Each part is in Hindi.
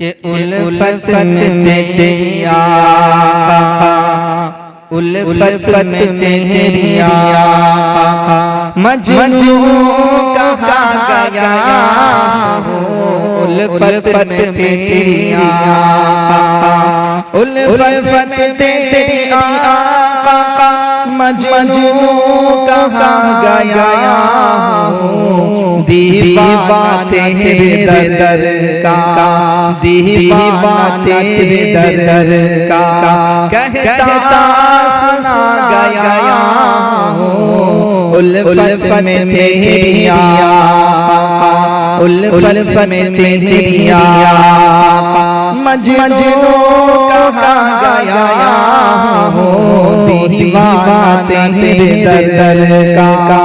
कि उल्फत में तेरी आका, उल्फत में तेरी आका, मजनू कहा गया उल्फत में तेरी आका, उल्फत में तेरी आका, मजनू कहा गया दीवाना तेरे दर का, दीवाना तेरे दर का, कहता सुना गया उल्फत में तेरी आका, उल्फत में तेरी आका, मजनू कहा गया दीवाना तेरे दर का।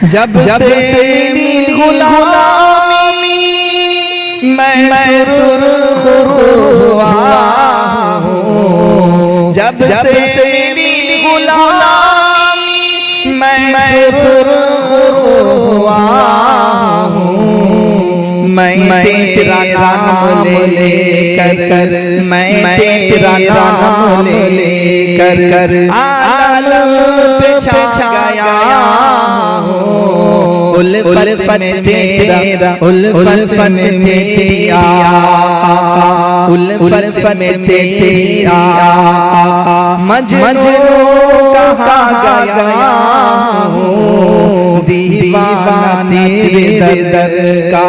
जब से मेरी गुलामी मैं सुर्ख हुआ हूँ, जब से मेरी गुलामी मैं सुर्ख हुआ हूँ, मैं तेरा नाम ले कर, मैं तेरा नाम ले कर आलम पे छा गया उल्फत में तेरा, उल्फत में तेरी आका, उल्फत में तेरी आका, मजनू कहा गया दीवाना तेरे दर का,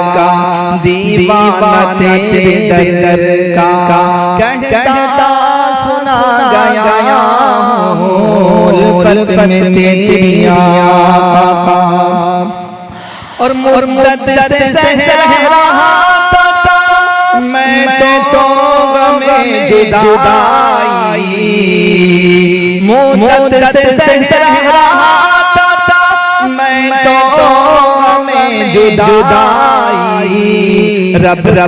दीवाना तेरे दर का, कहता सुना गया उल्फत में तेरी आका। और मुर्तद से सह रहा था मैं तो गमे जुदाई, मुर्तद से सह रहा था मैं तो गमे जुदाई, रब का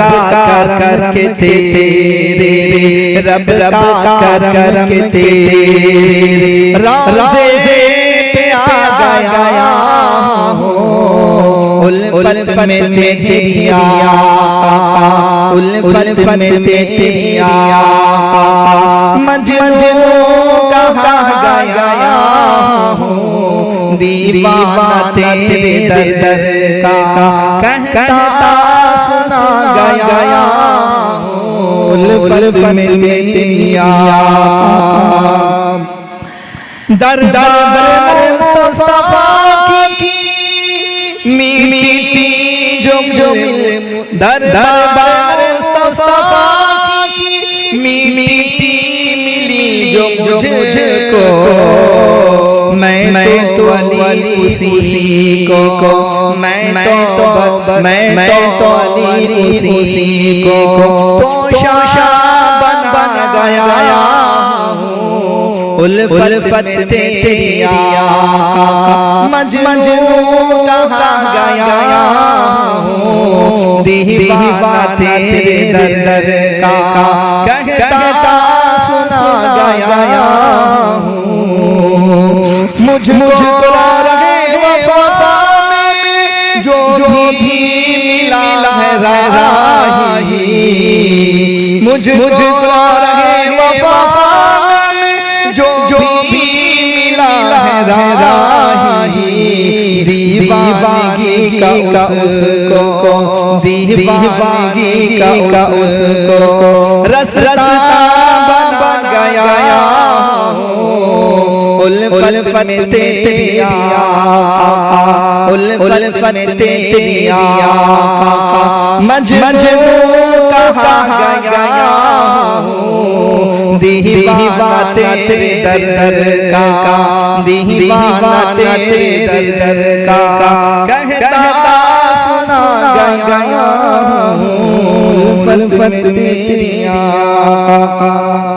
करके तेरे, रब का करके तेरे रोज़े पे आ गया उल्फत में तेरी आका, उल्फत में तेरी आका, मजनू कहा गया दीवाना तेरे दर का, कहता सुना गया उल्फत में तेरी आका। दरबार मुस्तफा की मीठी जो दरबार मुस्तफा की मीठी मिली जो मुझको, मैं तो अली उसी को, मैं तो अली उसी को पोशाशा बन गया उल्फत तेरी आका, मजनू कहा गया दीवाना तेरे दर का, कहता सुना गया मुझको रहे वफा में जो भी मिला है राही, मुझको रहे वफा में जो भी मिला है राही, दीवानगी का उसको, दीवानगी का उसको रास्ता बन गया उल्फत में तेरी आका, उल्फत में तेरी आका, मजनू कहा गया दीवाना तेरे दर का, दीवाना तेरे दर का, कहता सुना गया उल्फत में तेरी आका।